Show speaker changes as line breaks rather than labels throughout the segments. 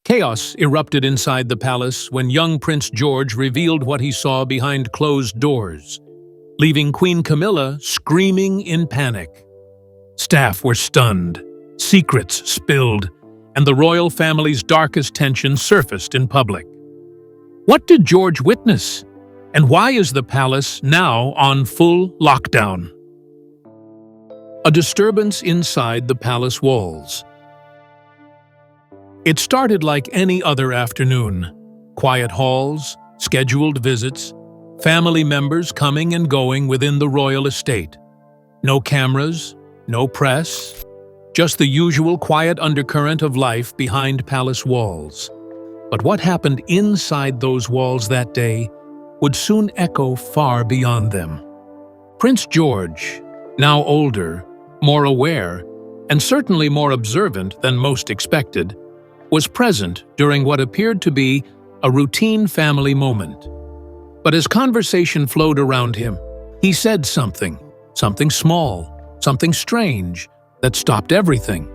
Chaos erupted inside the palace when young Prince George revealed what he saw behind closed doors, leaving Queen Camilla screaming in panic. Staff were stunned, secrets spilled, and the royal family's darkest tension surfaced in public. What did George witness? And why is the palace now on full lockdown? A disturbance inside the palace walls. It started like any other afternoon. Quiet halls, scheduled visits, family members coming and going within the royal estate. No cameras, no press, just the usual quiet undercurrent of life behind palace walls. But what happened inside those walls that day would soon echo far beyond them. Prince George, now older, more aware, and certainly more observant than most expected, was present during what appeared to be a routine family moment. But as conversation flowed around him, he said something small, something strange, that stopped everything.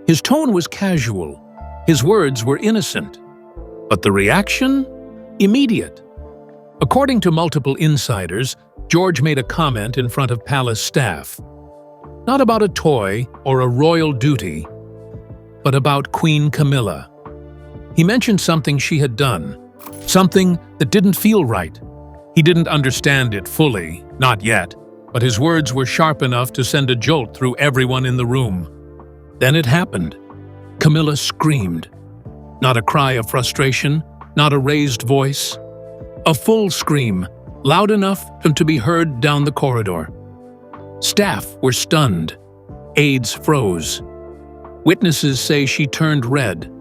His tone was casual, his words were innocent, but the reaction? Immediate. According to multiple insiders, George made a comment in front of palace staff. Not about a toy or a royal duty, but about Queen Camilla. He mentioned something she had done, something that didn't feel right. He didn't understand it fully, not yet, but his words were sharp enough to send a jolt through everyone in the room. Then it happened. Camilla screamed. Not a cry of frustration, not a raised voice. A full scream, loud enough to be heard down the corridor. Staff were stunned. Aides froze. Witnesses say she turned red,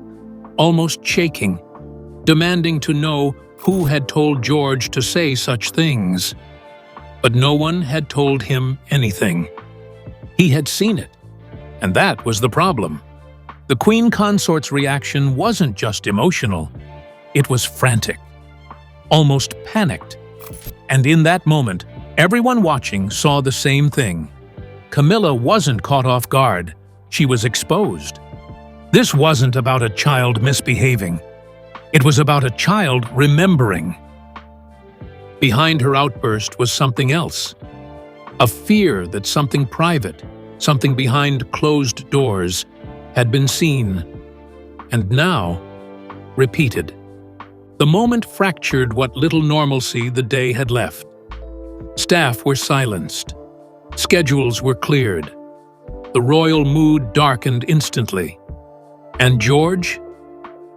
almost shaking, demanding to know who had told George to say such things. But no one had told him anything. He had seen it, and that was the problem. The Queen Consort's reaction wasn't just emotional, it was frantic, almost panicked. And in that moment, everyone watching saw the same thing. Camilla wasn't caught off guard. She was exposed. This wasn't about a child misbehaving. It was about a child remembering. Behind her outburst was something else. A fear that something private, something behind closed doors, had been seen, and now repeated. The moment fractured what little normalcy the day had left. Staff were silenced. Schedules were cleared. The royal mood darkened instantly. And George?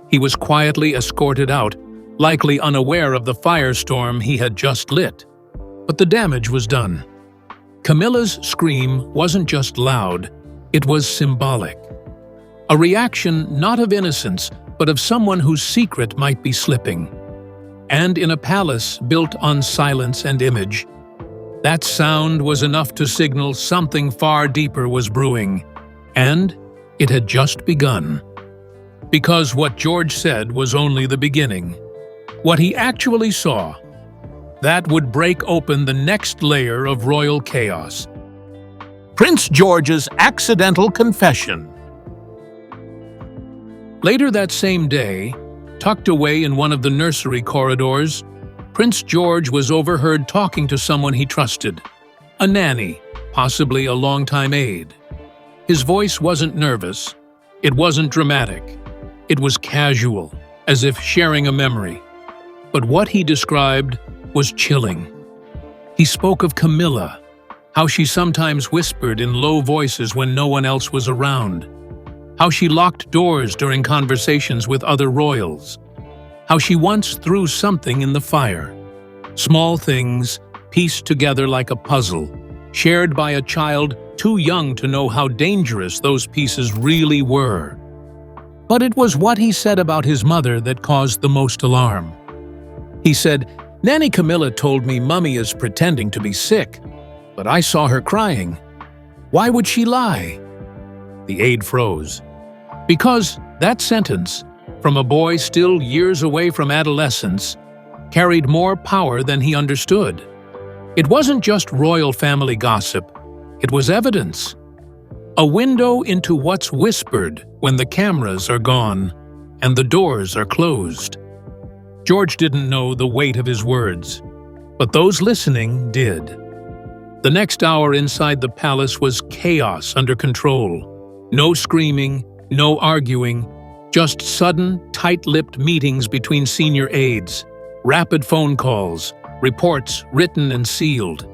He was quietly escorted out, likely unaware of the firestorm he had just lit. But the damage was done. Camilla's scream wasn't just loud, it was symbolic. A reaction not of innocence, but of someone whose secret might be slipping. And in a palace built on silence and image, that sound was enough to signal something far deeper was brewing. And it had just begun. Because what George said was only the beginning. What he actually saw, that would break open the next layer of royal chaos. Prince George's accidental confession. Later that same day, tucked away in one of the nursery corridors, Prince George was overheard talking to someone he trusted, a nanny, possibly a longtime aide. His voice wasn't nervous, it wasn't dramatic, it was casual, as if sharing a memory. But what he described was chilling. He spoke of Camilla, how she sometimes whispered in low voices when no one else was around, how she locked doors during conversations with other royals, how she once threw something in the fire. Small things, pieced together like a puzzle, shared by a child too young to know how dangerous those pieces really were. But it was what he said about his mother that caused the most alarm. He said, "Nanny Camilla told me Mummy is pretending to be sick, but I saw her crying. Why would she lie?" The aide froze. Because that sentence, from a boy still years away from adolescence, carried more power than he understood. It wasn't just royal family gossip, it was evidence. A window into what's whispered when the cameras are gone, and the doors are closed. George didn't know the weight of his words, but those listening did. The next hour inside the palace was chaos under control. No screaming, no arguing, just sudden, tight-lipped meetings between senior aides, rapid phone calls, reports written and sealed.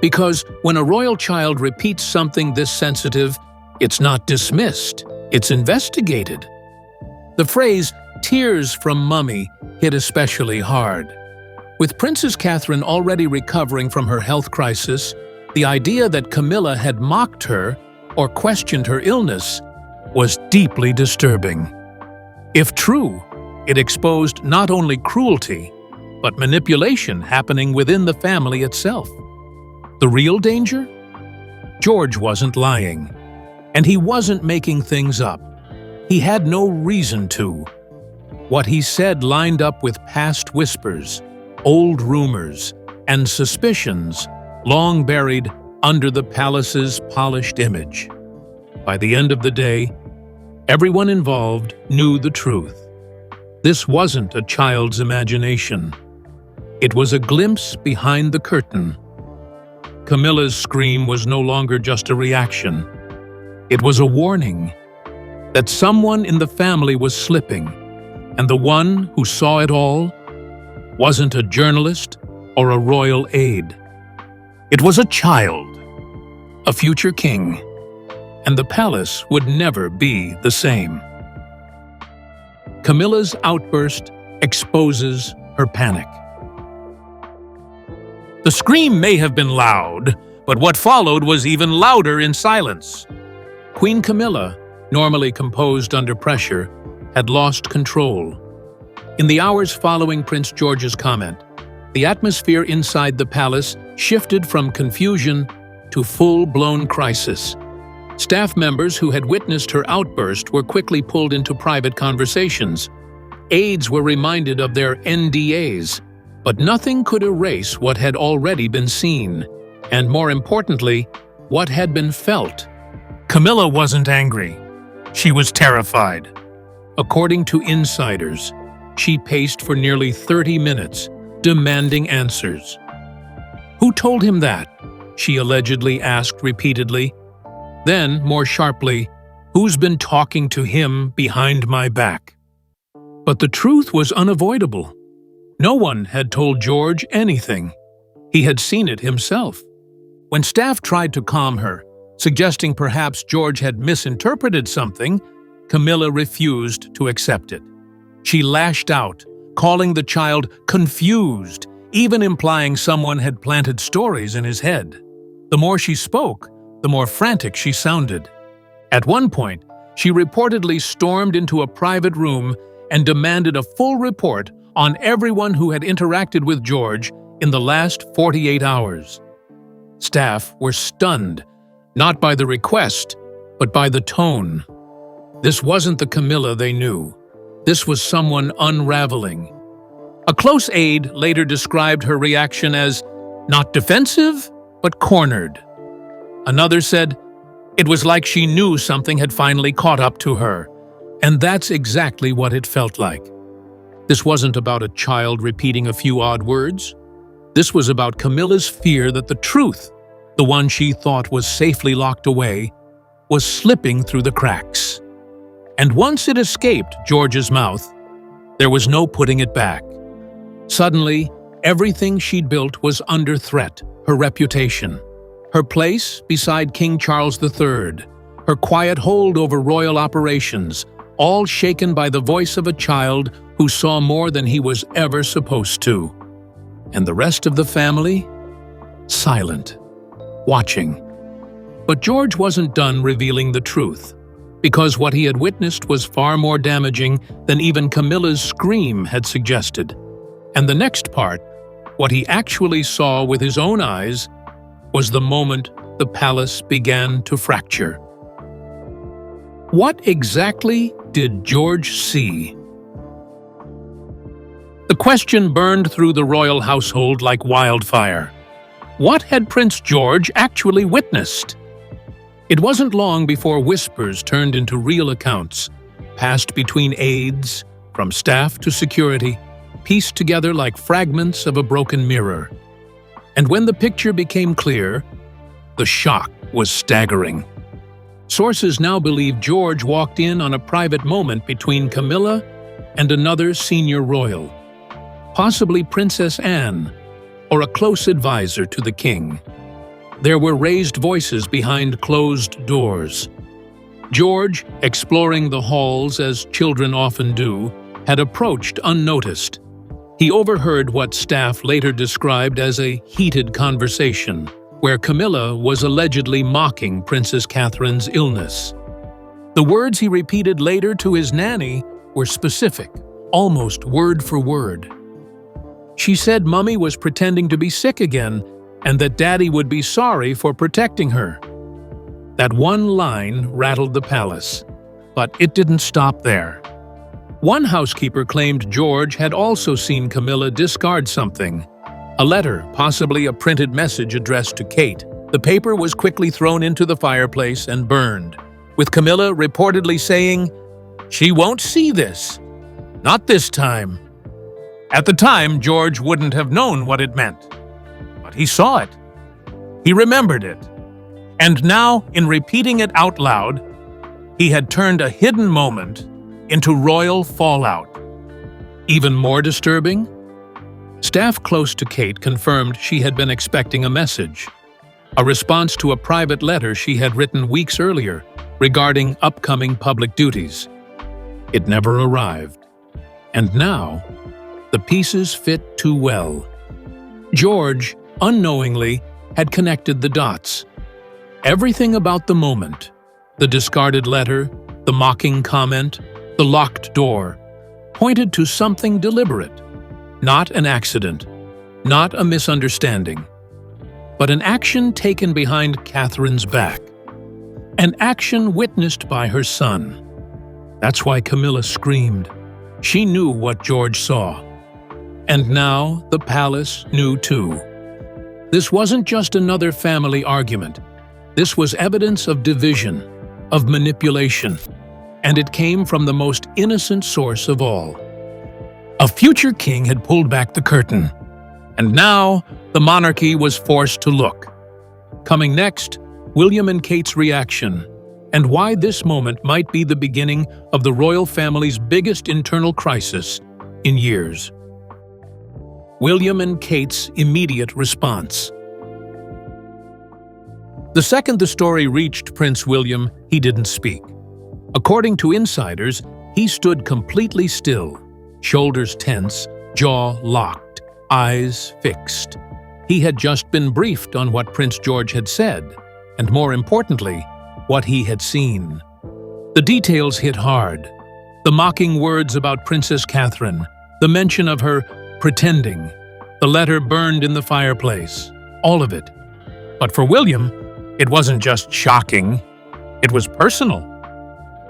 Because when a royal child repeats something this sensitive, it's not dismissed, it's investigated. The phrase, "tears from mummy," hit especially hard. With Princess Catherine already recovering from her health crisis, the idea that Camilla had mocked her or questioned her illness was deeply disturbing. If true, it exposed not only cruelty, but manipulation happening within the family itself. The real danger? George wasn't lying, and he wasn't making things up. He had no reason to. What he said lined up with past whispers, old rumors, and suspicions long buried under the palace's polished image. By the end of the day, everyone involved knew the truth. This wasn't a child's imagination. It was a glimpse behind the curtain. Camilla's scream was no longer just a reaction. It was a warning that someone in the family was slipping, and the one who saw it all wasn't a journalist or a royal aide. It was a child, a future king, and the palace would never be the same. Camilla's outburst exposes her panic. The scream may have been loud, but what followed was even louder in silence. Queen Camilla, normally composed under pressure, had lost control. In the hours following Prince George's comment, the atmosphere inside the palace shifted from confusion to full-blown crisis. Staff members who had witnessed her outburst were quickly pulled into private conversations. Aides were reminded of their NDAs, but nothing could erase what had already been seen, and more importantly, what had been felt. Camilla wasn't angry. She was terrified. According to insiders, she paced for nearly 30 minutes, demanding answers. "Who told him that?" she allegedly asked repeatedly. Then, more sharply, "Who's been talking to him behind my back?" But the truth was unavoidable. No one had told George anything. He had seen it himself. When staff tried to calm her, suggesting perhaps George had misinterpreted something, Camilla refused to accept it. She lashed out, calling the child confused, even implying someone had planted stories in his head. The more she spoke, the more frantic she sounded. At one point, she reportedly stormed into a private room and demanded a full report on everyone who had interacted with George in the last 48 hours. Staff were stunned, not by the request, but by the tone. This wasn't the Camilla they knew. This was someone unraveling. A close aide later described her reaction as not defensive, but cornered. Another said, "It was like she knew something had finally caught up to her." And that's exactly what it felt like. This wasn't about a child repeating a few odd words. This was about Camilla's fear that the truth, the one she thought was safely locked away, was slipping through the cracks. And once it escaped George's mouth, there was no putting it back. Suddenly, everything she'd built was under threat: her reputation, her place beside King Charles III, her quiet hold over royal operations, all shaken by the voice of a child who saw more than he was ever supposed to. And the rest of the family? Silent, watching. But George wasn't done revealing the truth, because what he had witnessed was far more damaging than even Camilla's scream had suggested. And the next part, what he actually saw with his own eyes, was the moment the palace began to fracture. What exactly did George see? The question burned through the royal household like wildfire. What had Prince George actually witnessed? It wasn't long before whispers turned into real accounts. passed between aides, from staff to security, pieced together like fragments of a broken mirror. And when the picture became clear, the shock was staggering. Sources now believe George walked in on a private moment between Camilla and another senior royal, possibly Princess Anne, or a close advisor to the king. There were raised voices behind closed doors. George, exploring the halls as children often do, had approached unnoticed. He overheard what staff later described as a heated conversation, where Camilla was allegedly mocking Princess Catherine's illness. The words he repeated later to his nanny were specific, almost word for word. She said Mummy was pretending to be sick again and that Daddy would be sorry for protecting her. That one line rattled the palace, but it didn't stop there. One housekeeper claimed George had also seen Camilla discard something. A letter, possibly a printed message addressed to Kate. The paper was quickly thrown into the fireplace and burned, with Camilla reportedly saying, "She won't see this. Not this time." At the time, George wouldn't have known what it meant. But he saw it. He remembered it. And now, in repeating it out loud, he had turned a hidden moment into royal fallout. Even more disturbing? Staff close to Kate confirmed she had been expecting a message, a response to a private letter she had written weeks earlier regarding upcoming public duties. It never arrived. And now, the pieces fit too well. George, unknowingly, had connected the dots. Everything about the moment, the discarded letter, the mocking comment, the locked door, pointed to something deliberate. Not an accident, not a misunderstanding, but an action taken behind Catherine's back. An action witnessed by her son. That's why Camilla screamed. She knew what George saw. And now the palace knew too. This wasn't just another family argument. This was evidence of division, of manipulation, and it came from the most innocent source of all. A future king had pulled back the curtain, and now the monarchy was forced to look. Coming next, William and Kate's reaction, and why this moment might be the beginning of the royal family's biggest internal crisis in years. William and Kate's immediate response. The second the story reached Prince William, he didn't speak. According to insiders, he stood completely still, shoulders tense, jaw locked, eyes fixed. He had just been briefed on what Prince George had said, and more importantly, what he had seen. The details hit hard. The mocking words about Princess Catherine, the mention of her pretending, the letter burned in the fireplace, all of it. But for William, it wasn't just shocking, it was personal.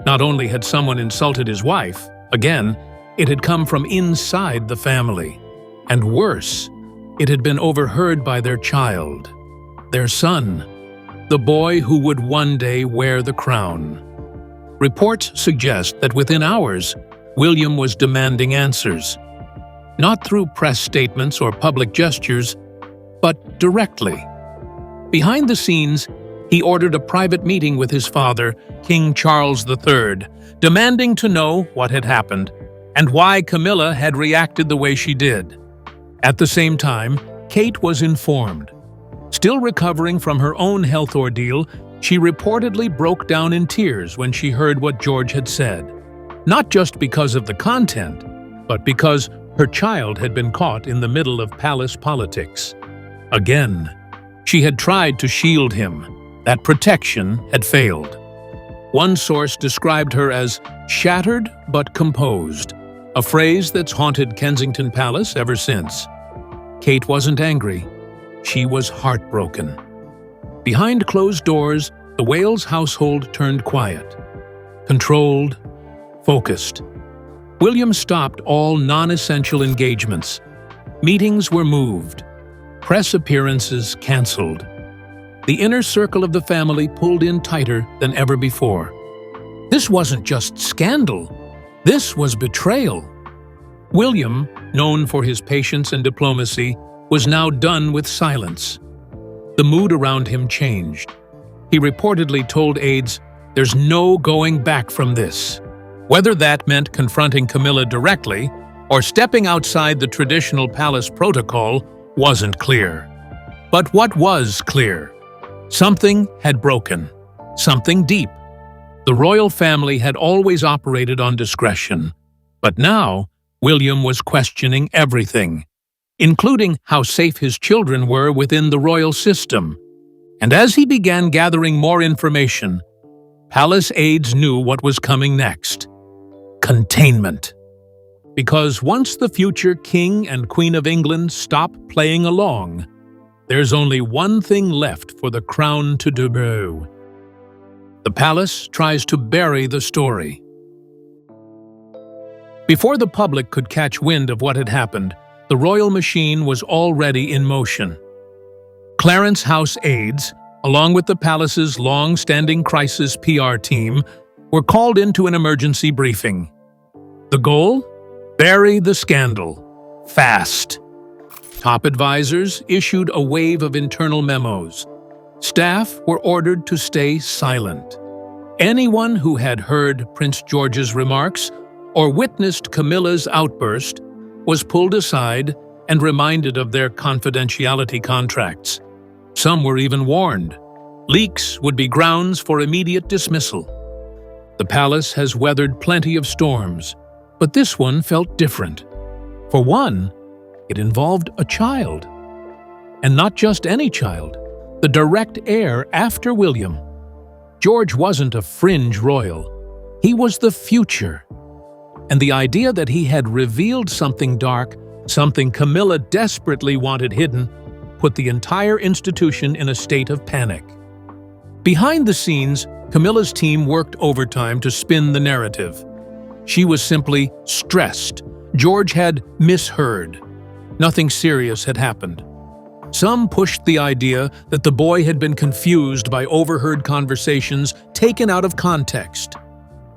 Not only had someone insulted his wife, again, it had come from inside the family. And worse, it had been overheard by their child, their son, the boy who would one day wear the crown. Reports suggest that within hours, William was demanding answers. Not through press statements or public gestures, but directly. Behind the scenes, he ordered a private meeting with his father, King Charles III, demanding to know what had happened and why Camilla had reacted the way she did. At the same time, Kate was informed. Still recovering from her own health ordeal, she reportedly broke down in tears when she heard what George had said. Not just because of the content, but because her child had been caught in the middle of palace politics. Again, she had tried to shield him. That protection had failed. One source described her as shattered but composed, a phrase that's haunted Kensington Palace ever since. Kate wasn't angry. She was heartbroken. Behind closed doors, the Wales household turned quiet, controlled, focused. William stopped all non-essential engagements. Meetings were moved. Press appearances canceled. The inner circle of the family pulled in tighter than ever before. This wasn't just scandal. This was betrayal. William, known for his patience and diplomacy, was now done with silence. The mood around him changed. He reportedly told aides, "There's no going back from this." Whether that meant confronting Camilla directly or stepping outside the traditional palace protocol wasn't clear. But what was clear? Something had broken. Something deep. The royal family had always operated on discretion. But now, William was questioning everything, including how safe his children were within the royal system. And as he began gathering more information, palace aides knew what was coming next. Containment. Because once the future King and Queen of England stop playing along, there's only one thing left for the crown to debut. The palace tries to bury the story. Before the public could catch wind of what had happened, the royal machine was already in motion. Clarence House aides, along with the palace's long-standing crisis PR team, were called into an emergency briefing. The goal? Bury the scandal. Fast. Top advisors issued a wave of internal memos. Staff were ordered to stay silent. Anyone who had heard Prince George's remarks or witnessed Camilla's outburst was pulled aside and reminded of their confidentiality contracts. Some were even warned. Leaks would be grounds for immediate dismissal. The palace has weathered plenty of storms, but this one felt different. For one, it involved a child. And not just any child, the direct heir after William. George wasn't a fringe royal. He was the future. And the idea that he had revealed something dark, something Camilla desperately wanted hidden, put the entire institution in a state of panic. Behind the scenes, Camilla's team worked overtime to spin the narrative. She was simply stressed. George had misheard. Nothing serious had happened. Some pushed the idea that the boy had been confused by overheard conversations taken out of context.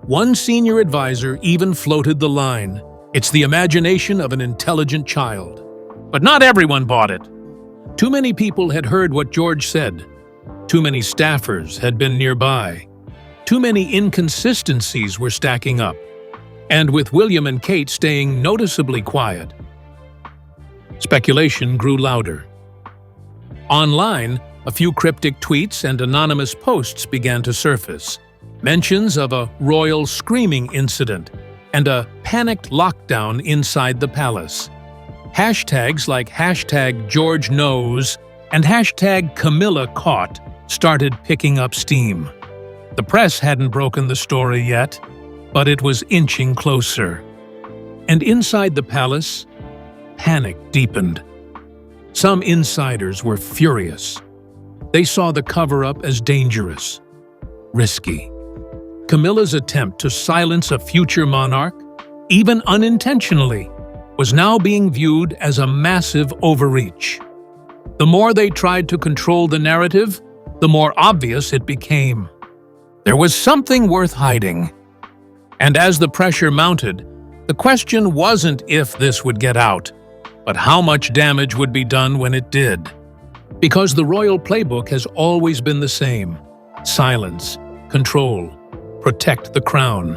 One senior advisor even floated the line, "It's the imagination of an intelligent child." But not everyone bought it. Too many people had heard what George said. Too many staffers had been nearby. Too many inconsistencies were stacking up. And with William and Kate staying noticeably quiet, speculation grew louder. Online, a few cryptic tweets and anonymous posts began to surface. Mentions of a royal screaming incident and a panicked lockdown inside the palace. Hashtags like #GeorgeKnows and #CamillaCaught started picking up steam. The press hadn't broken the story yet, but it was inching closer. And inside the palace, panic deepened. Some insiders were furious. They saw the cover-up as dangerous, risky. Camilla's attempt to silence a future monarch, even unintentionally, was now being viewed as a massive overreach. The more they tried to control the narrative, the more obvious it became. There was something worth hiding. And as the pressure mounted, the question wasn't if this would get out, but how much damage would be done when it did. Because the royal playbook has always been the same: silence, control, protect the crown.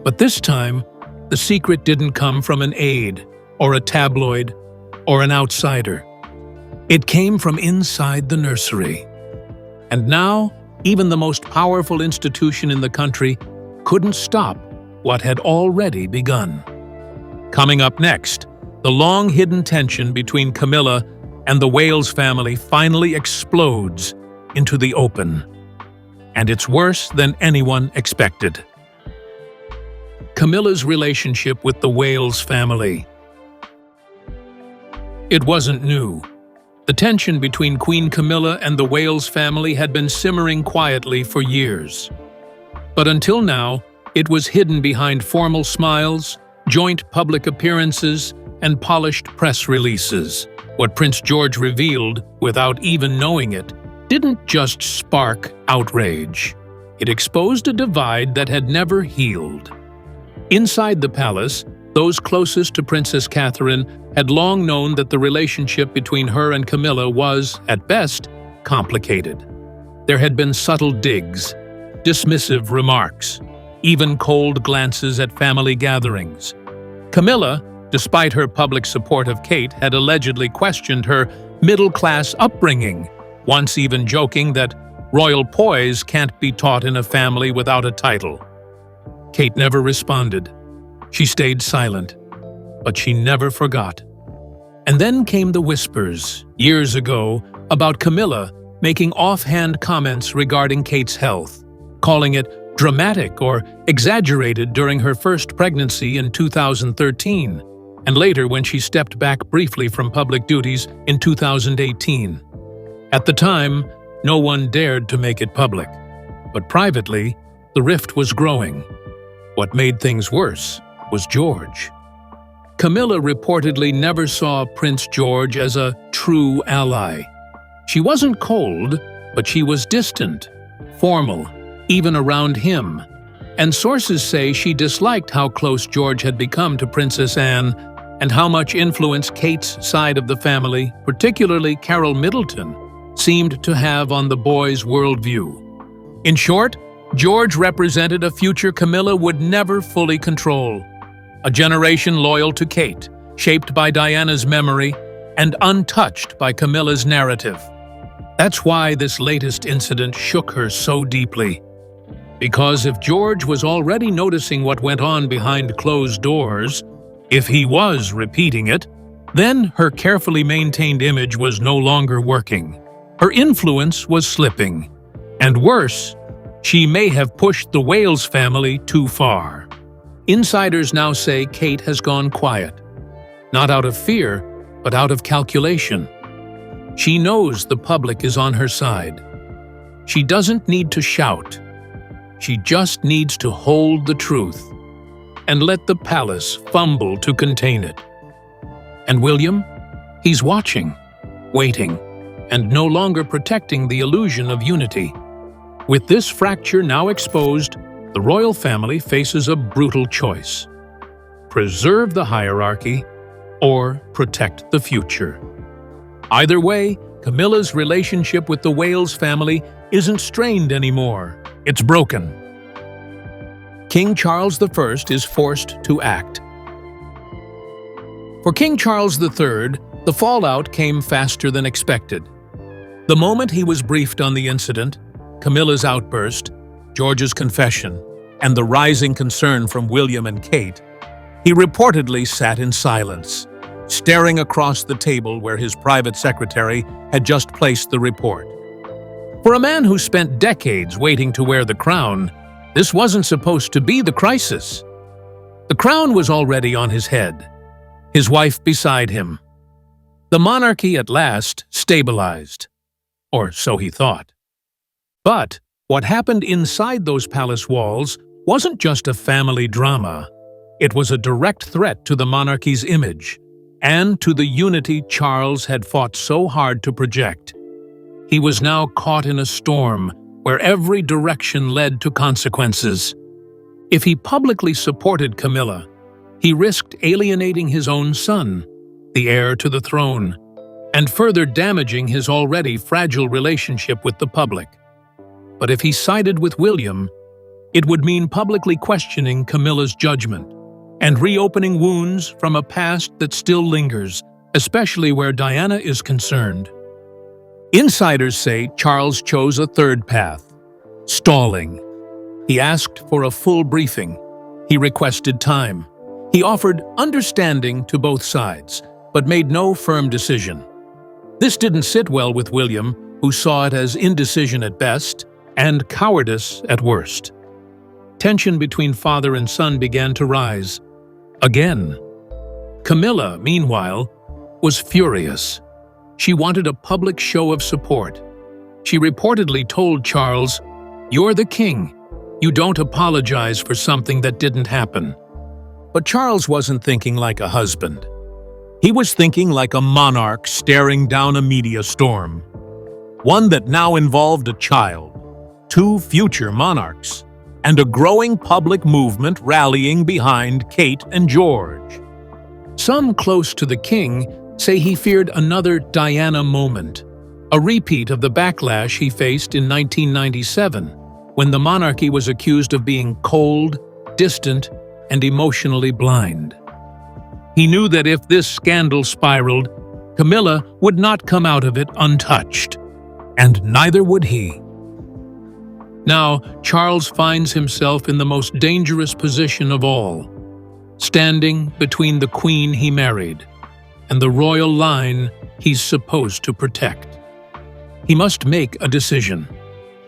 But this time, the secret didn't come from an aide, or a tabloid, or an outsider. It came from inside the nursery. And now, even the most powerful institution in the country couldn't stop what had already begun. Coming up next, the long-hidden tension between Camilla and the Wales family finally explodes into the open. And it's worse than anyone expected. Camilla's relationship with the Wales family. It wasn't new. The tension between Queen Camilla and the Wales family had been simmering quietly for years. But until now, it was hidden behind formal smiles, joint public appearances, and polished press releases. What Prince George revealed, without even knowing it, didn't just spark outrage. It exposed a divide that had never healed. Inside the palace, those closest to Princess Catherine had long known that the relationship between her and Camilla was, at best, complicated. There had been subtle digs, dismissive remarks, even cold glances at family gatherings. Camilla, despite her public support of Kate, had allegedly questioned her middle-class upbringing, once even joking that royal poise can't be taught in a family without a title. Kate never responded. She stayed silent, but she never forgot. And then came the whispers, years ago, about Camilla making offhand comments regarding Kate's health, calling it dramatic or exaggerated during her first pregnancy in 2013, and later when she stepped back briefly from public duties in 2018. At the time, no one dared to make it public, but privately, the rift was growing. What made things worse was George. Camilla reportedly never saw Prince George as a true ally. She wasn't cold, but she was distant, formal, even around him. And sources say she disliked how close George had become to Princess Anne and how much influence Kate's side of the family, particularly Carol Middleton, seemed to have on the boy's worldview. In short, George represented a future Camilla would never fully control. A generation loyal to Kate, shaped by Diana's memory, and untouched by Camilla's narrative. That's why this latest incident shook her so deeply. Because if George was already noticing what went on behind closed doors, if he was repeating it, then her carefully maintained image was no longer working. Her influence was slipping. And worse, she may have pushed the Wales family too far. Insiders now say Kate has gone quiet. Not out of fear, but out of calculation. She knows the public is on her side. She doesn't need to shout. She just needs to hold the truth and let the palace fumble to contain it. And William? He's watching, waiting, and no longer protecting the illusion of unity. With this fracture now exposed, the royal family faces a brutal choice: preserve the hierarchy or protect the future. Either way, Camilla's relationship with the Wales family isn't strained anymore. It's broken. King Charles I is forced to act. For King Charles III, the fallout came faster than expected. The moment he was briefed on the incident, Camilla's outburst, George's confession, and the rising concern from William and Kate, he reportedly sat in silence, staring across the table where his private secretary had just placed the report. For a man who spent decades waiting to wear the crown, this wasn't supposed to be the crisis. The crown was already on his head, his wife beside him. The monarchy at last stabilized, or so he thought. But what happened inside those palace walls wasn't just a family drama. It was a direct threat to the monarchy's image and to the unity Charles had fought so hard to project. He was now caught in a storm where every direction led to consequences. If he publicly supported Camilla, he risked alienating his own son, the heir to the throne, and further damaging his already fragile relationship with the public. But if he sided with William, it would mean publicly questioning Camilla's judgment and reopening wounds from a past that still lingers, especially where Diana is concerned. Insiders say Charles chose a third path: stalling. He asked for a full briefing. He requested time. He offered understanding to both sides, but made no firm decision. This didn't sit well with William, who saw it as indecision at best and cowardice at worst. Tension between father and son began to rise. Again. Camilla, meanwhile, was furious. She wanted a public show of support. She reportedly told Charles, "You're the king. You don't apologize for something that didn't happen." But Charles wasn't thinking like a husband. He was thinking like a monarch staring down a media storm. One that now involved a child. two future monarchs, and a growing public movement rallying behind Kate and George. Some close to the king say he feared another Diana moment, a repeat of the backlash he faced in 1997, when the monarchy was accused of being cold, distant, and emotionally blind. He knew that if this scandal spiraled, Camilla would not come out of it untouched, and neither would he. Now, Charles finds himself in the most dangerous position of all, standing between the queen he married and the royal line he's supposed to protect. He must make a decision,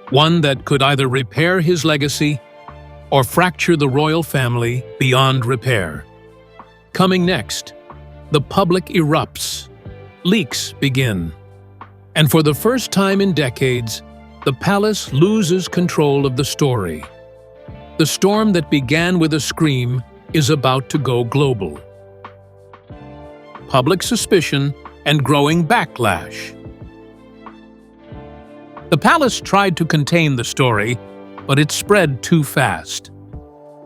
one that could either repair his legacy or fracture the royal family beyond repair. Coming next, the public erupts, leaks begin, and for the first time in decades, the palace loses control of the story. The storm that began with a scream is about to go global. Public suspicion and growing backlash. The palace tried to contain the story, but it spread too fast.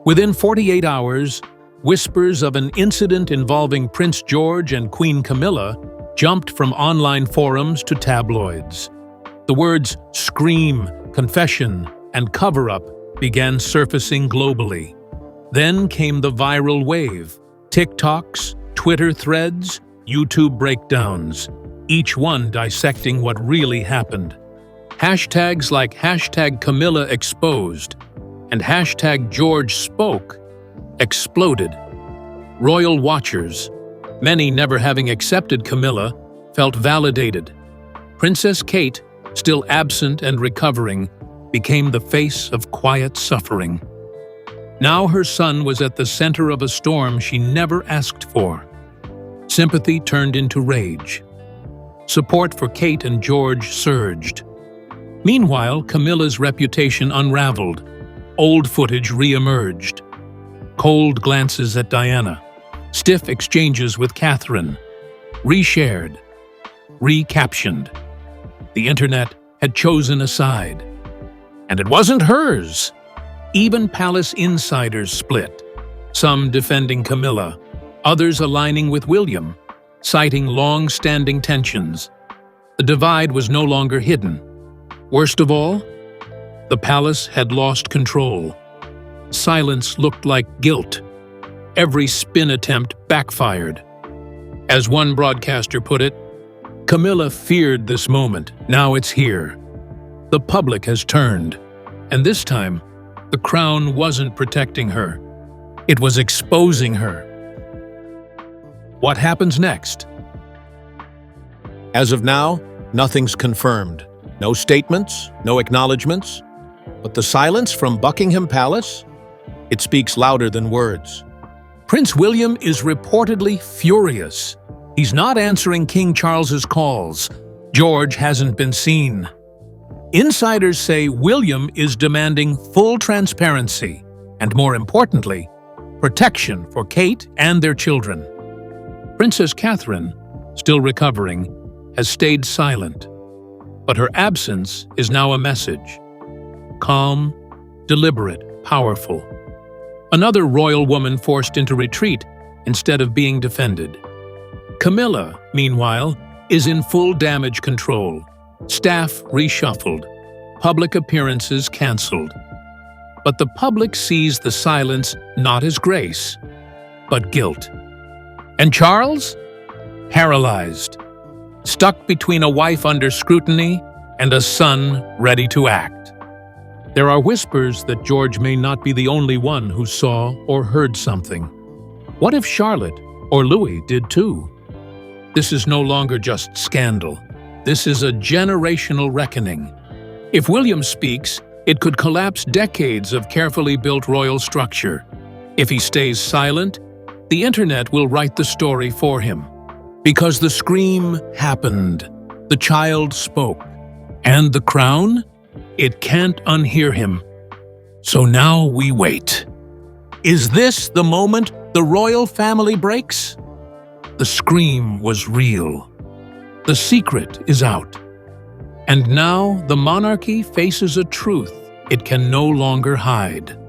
Within 48 hours, whispers of an incident involving Prince George and Queen Camilla jumped from online forums to tabloids. The words scream, confession, and cover-up began surfacing globally. Then came the viral wave: TikToks, Twitter threads, YouTube breakdowns, each one dissecting what really happened. Hashtags like #CamillaExposed and #GeorgeSpoke exploded. Royal watchers, many never having accepted Camilla, felt validated. Princess Kate, still absent and recovering, became the face of quiet suffering. Now her son was at the center of a storm she never asked for. Sympathy turned into rage. Support for Kate and George surged. Meanwhile, Camilla's reputation unraveled. Old footage re-emerged. Cold glances at Diana, stiff exchanges with Catherine, reshared, recaptioned. The internet had chosen a side. And it wasn't hers. Even palace insiders split, some defending Camilla, others aligning with William, citing long-standing tensions. The divide was no longer hidden. Worst of all, the palace had lost control. Silence looked like guilt. Every spin attempt backfired. As one broadcaster put it, Camilla feared this moment. Now it's here. The public has turned. And this time, the crown wasn't protecting her. It was exposing her. What happens next? As of now, nothing's confirmed. No statements, no acknowledgements. But the silence from Buckingham Palace? It speaks louder than words. Prince William is reportedly furious. He's not answering King Charles's calls. George hasn't been seen. Insiders say William is demanding full transparency and, more importantly, protection for Kate and their children. Princess Catherine, still recovering, has stayed silent, but her absence is now a message. Calm, deliberate, powerful. Another royal woman forced into retreat instead of being defended. Camilla, meanwhile, is in full damage control. Staff reshuffled. Public appearances cancelled. But the public sees the silence not as grace, but guilt. And Charles? Paralyzed. Stuck between a wife under scrutiny and a son ready to act. There are whispers that George may not be the only one who saw or heard something. What if Charlotte or Louis did too? This is no longer just scandal. This is a generational reckoning. If William speaks, it could collapse decades of carefully built royal structure. If he stays silent, the internet will write the story for him. Because the scream happened, the child spoke, and the crown? It can't unhear him. So now we wait. Is this the moment the royal family breaks? The scream was real. The secret is out. And now the monarchy faces a truth It can no longer hide.